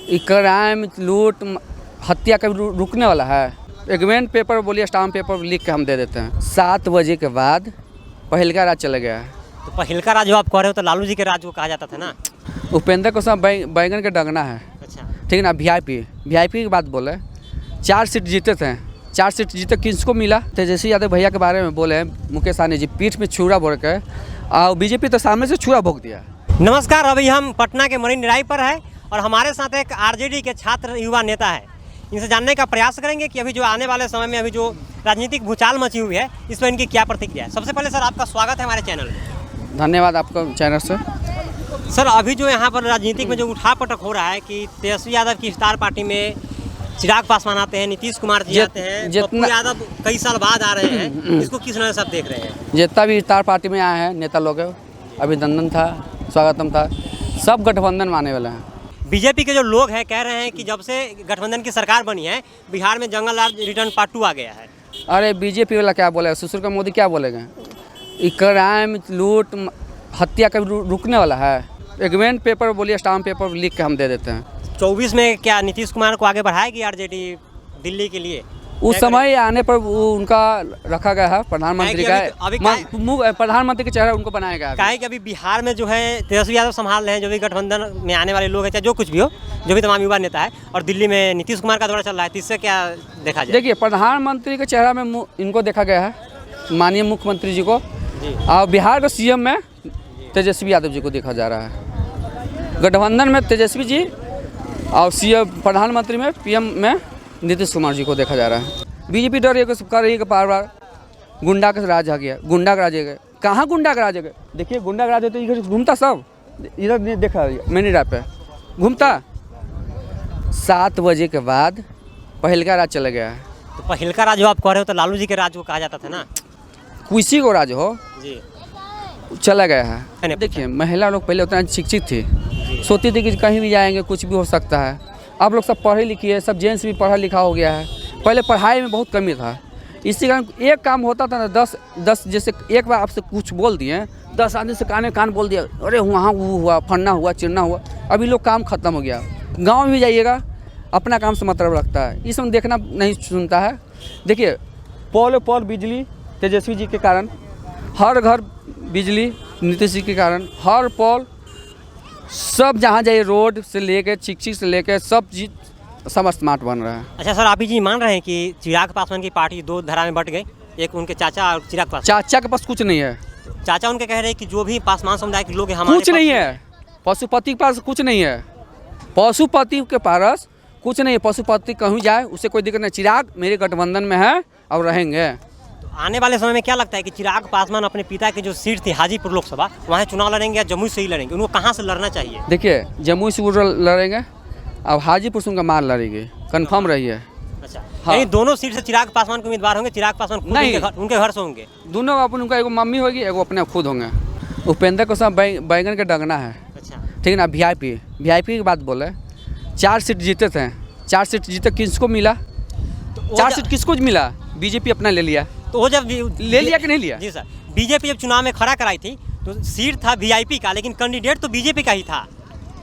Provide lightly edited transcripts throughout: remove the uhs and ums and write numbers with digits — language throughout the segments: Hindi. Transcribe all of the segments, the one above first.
क्राइम लूट हत्या कभी रुकने वाला है। एग्रीमेंट पेपर बोलिए स्टाम्प पेपर लिख के हम दे देते हैं। 7 बजे के बाद पहलका राज चला गया है। तो पहलका राज जो आप कह रहे हो तो लालू जी के राज को कहा जाता था ना। उपेंद्र को सब बैगन के डंगना है। अच्छा, ठीक है ना। वीआईपी की बात बोले, 4 सीट जीते थे। 4 सीट जीते किसको मिला? तेजस्वी यादव भैया के बारे में बोले मुकेश सहनी जी पीठ में छुरा भोर के, और बीजेपी तो सामने से छुरा भोग दिया। नमस्कार, अभी हम पटना के मरीन ड्राइव पर है और हमारे साथ एक आरजेडी के छात्र युवा नेता है। इनसे जानने का प्रयास करेंगे कि अभी जो आने वाले समय में अभी जो राजनीतिक भूचाल मची हुई है इस पर इनकी क्या प्रतिक्रिया है। सबसे पहले सर आपका स्वागत है हमारे चैनल में। धन्यवाद आपको चैनल से। सर अभी जो यहाँ पर राजनीतिक में जो उठापटक हो रहा है कि तेजस्वी यादव की स्टार पार्टी में चिराग पासवान आते हैं, नीतीश कुमार जी आते हैं, पप्पू यादव कई साल बाद आ रहे हैं, इसको किस नजर से आप देख रहे हैं? जितना भी स्टार पार्टी में आए हैं नेता लोग, अभिनंदन था, स्वागतम था, सब गठबंधन में आने वाले हैं। बीजेपी के जो लोग हैं कह रहे हैं कि जब से गठबंधन की सरकार बनी है बिहार में जंगल राज रिटर्न पार्ट 2 आ गया है। अरे बीजेपी वाला क्या बोलेगा? ससुर का मोदी क्या बोलेगा? क्राइम लूट हत्या कभी रुकने वाला है? एग्रीमेंट पेपर बोलिए स्टाम्प पेपर लिख के हम दे देते हैं। 24 में क्या नीतीश कुमार को आगे बढ़ाएगी आरजेडी दिल्ली के लिए? उस समय आने पर उनका रखा गया है प्रधानमंत्री का, प्रधानमंत्री के चेहरा उनको बनाया गया है। काहे कि अभी बिहार में जो है तेजस्वी यादव संभाल रहे हैं, जो भी गठबंधन में आने वाले लोग हैं, चाहे जो कुछ भी हो, जो भी तमाम युवा नेता है, और दिल्ली में नीतीश कुमार का दौरा चल रहा है, तो इससे क्या देखा जाए? देखिए, प्रधानमंत्री के चेहरा में इनको देखा गया है, माननीय मुख्यमंत्री जी को, और बिहार के सीएम में तेजस्वी यादव जी को देखा जा रहा है। गठबंधन में तेजस्वी जी और सीएम प्रधानमंत्री में पीएम में नीतीश कुमार जी को देखा जा रहा है। बीजेपी डर कर रही है कि बार बार गुंडा का राज आ गया, गुंडा का राज आ गया। कहाँ गुंडा का राज आ गया? देखिए, गुंडा का राज है तो इधर घूमता, सब इधर देखा मैंने रात पे घूमता। 7 बजे के बाद पहलका राज चला गया है। तो पहलका राज जो आप कह रहे हो तो लालू जी के राज को कहा जाता था ना। किसी को राज हो जी, चला गया है। देखिए, महिला लोग पहले उतना शिक्षित थी, सोचती थी कि कहीं भी जाएंगे कुछ भी हो सकता है। अब लोग सब पढ़े लिखे हैं, सब जेंट्स भी पढ़ा लिखा हो गया है। पहले पढ़ाई में बहुत कमी था, इसी कारण एक काम होता था ना, 10 जैसे एक बार आपसे कुछ बोल दिए, 10 आदमी से कान बोल दिया, अरे वहाँ वो हुआ, फन्ना हुआ, चिरना हुआ। अभी लोग काम खत्म हो गया। गाँव में भी जाइएगा, अपना काम से मतलब रखता है, इस समय देखना नहीं सुनता है। देखिए, पोल बिजली तेजस्वी जी के कारण, हर घर बिजली नीतीश जी के कारण, हर पोल सब जहाँ जाइए, रोड से लेके शिक्षित से लेके सब चीज सब स्मार्ट बन रहा है। अच्छा सर, आप जी मान रहे हैं कि चिराग पासवान की पार्टी 2 धारा में बट गई, एक उनके चाचा और चिराग पासवान? चाचा के पास कुछ नहीं है। चाचा उनके कह रहे हैं कि जो भी पासवान समुदाय के लोग हैं हमारे कुछ नहीं है। पशुपति के पास कुछ नहीं है। पशुपति के पास कुछ नहीं है। पशुपति कहीं जाए उससे कोई दिक्कत नहीं। चिराग मेरे गठबंधन में है और रहेंगे। तो आने वाले समय में क्या लगता है कि चिराग पासवान अपने पिता की जो सीट थी हाजीपुर लोकसभा, वहाँ चुनाव लड़ेंगे या जमुई से ही लड़ेंगे? उनको कहाँ से लड़ना चाहिए? देखिए, जमुई से लड़ेंगे और हाजीपुर से उनका मार लड़ेंगे, कन्फर्म रही है। अच्छा, हाँ। यानी दोनों सीट से चिराग पासवान के उम्मीदवार होंगे? चिराग पासवान खुद उनके घर से होंगे? दोनों अपन, उनका एगो मम्मी होगी, एगो अपने खुद होंगे। उपेंद्र को सब बैगन के डंगना है। अच्छा, ठीक है ना। वीआईपी की बात बोले, 4 सीट जीते थे। 4 सीट जीते किसको मिला? 4 सीट किसको मिला? बीजेपी अपना ले लिया। तो वो जब ले लिया कि नहीं लिया? जी सर, बीजेपी जब चुनाव में खड़ा कराई थी तो सीट था वीआईपी का, लेकिन कैंडिडेट तो बीजेपी का ही था।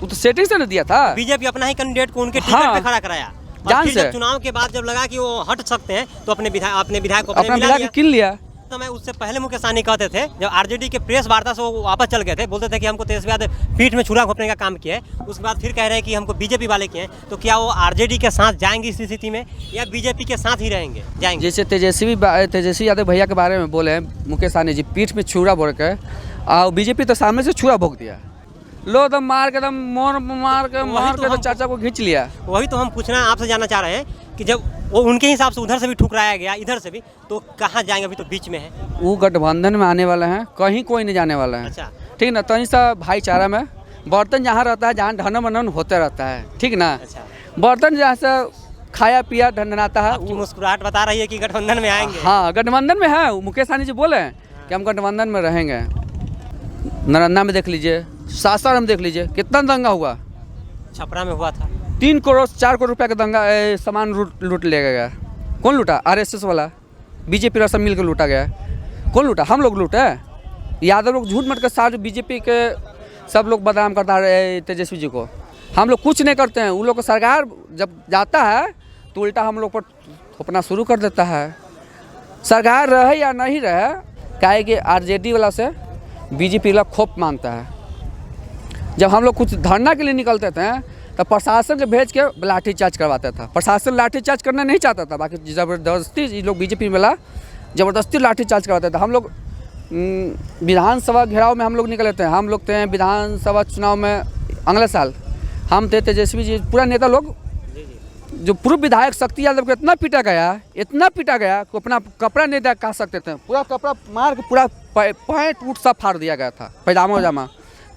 वो तो सेटिंग से न दिया था। बीजेपी अपना ही कैंडिडेट को उनके टिकट पे खड़ा कराया। जान फिर से जब चुनाव के बाद जब लगा कि वो हट सकते हैं तो अपने विधायक को अपना विधायक किन लिया। तो मैं उससे पहले मुकेश सहनी कहते थे, जब आरजेडी के प्रेस वार्ता से वो वापस चल गए थे, बोलते थे कि हमको तेजस्वी यादव पीठ में छुरा घोंपने का काम किया है। उसके बाद फिर कह रहे हैं कि हमको बीजेपी वाले किए हैं। तो क्या वो आरजेडी के साथ जाएंगे इस स्थिति में या बीजेपी के साथ ही जाएंगे? जैसे तेजस्वी यादव भैया के बारे में बोले मुकेश सहनी जी पीठ में छुरा भोर के, और बीजेपी तो सामने से छुरा भोग दिया। लो दम मार के तो चाचा को खींच लिया। वही तो हम पूछना आपसे जानना चाह रहे हैं कि जब वो उनके हिसाब से उधर से भी ठुकराया गया, इधर से भी, तो कहाँ जाएंगे? अभी तो बीच में है। वो गठबंधन में आने वाले हैं, कहीं कोई नहीं जाने वाला है। अच्छा, ठीक ना। तनी सा भाईचारा में बर्तन जहाँ रहता है, जहाँ ढन मनन होते रहता है, ठीक ना। अच्छा, बर्तन जहाँ से खाया पिया ढनढनाता है। मुस्कुराहट बता रही है कि गठबंधन में आएंगे। हाँ, गठबंधन में है। मुकेश सहनी जी बोले कि हम गठबंधन में रहेंगे। नालंदा में देख लीजिए, सासाराम में देख लीजिए, कितना दंगा हुआ। छपरा में हुआ था, 3 करोड़ 4 करोड़ रुपया का दंगा, सामान लूट ले गया। कौन लूटा? आरएसएस वाला, बीजेपी रसम मिल कर लूटा गया। कौन लूटा? हम लोग लूटे। यादव लोग झूठ मत कर सारे बीजेपी के सब लोग बदनाम करता है तेजस्वी जी को। हम लोग कुछ नहीं करते हैं। उन लोग को सरकार जब जाता है तो उल्टा हम लोग पर थोपना शुरू कर देता है। सरकार रहे या नहीं रहे, क्या है कि आरजेडी वाला से बीजेपी वाला खोप मांगता है। जब हम लोग कुछ धरना के लिए निकलते थे तो प्रशासन के भेज के लाठीचार्ज करवाता था। प्रशासन लाठीचार्ज करना नहीं चाहता था, बाकी ज़बरदस्ती ये लोग बीजेपी वाला ज़बरदस्ती लाठीचार्ज करवाते थे। हम लोग विधानसभा घेराव में हम लोग निकले थे। हम लोग थे विधानसभा चुनाव में अगले साल हम थे तेजस्वी जी, पूरा नेता लोग, जो पूर्व विधायक शक्ति यादव को इतना पीटा गया कि अपना कपड़ा नहीं कह सकते थे। पूरा कपड़ा मार के पूरा पैंट उठ सब फाड़ दिया गया था, पैजामा वजामा।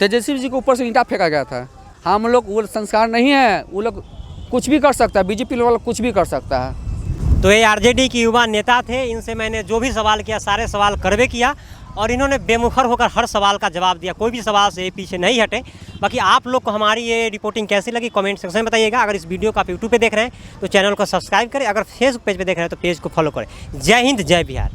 तेजस्वी जी के ऊपर से ईंटा फेंका गया था। हम लोग वो संस्कार नहीं है, वो लोग कुछ भी कर सकता है, बीजेपी वाला कुछ भी कर सकता है। तो ये आरजेडी के युवा नेता थे। इनसे मैंने जो भी सवाल किया सारे सवाल करवे किया और इन्होंने बेमुखर होकर हर सवाल का जवाब दिया, कोई भी सवाल से पीछे नहीं हटे। बाकी आप लोग को हमारी ये रिपोर्टिंग कैसी लगी कमेंट सेक्शन में बताइएगा। अगर इस वीडियो को आप यूट्यूब पे देख रहे हैं तो चैनल को सब्सक्राइब करें, अगर फेसबुक पेज पे देख रहे हैं तो पेज को फॉलो करें। जय हिंद, जय बिहार।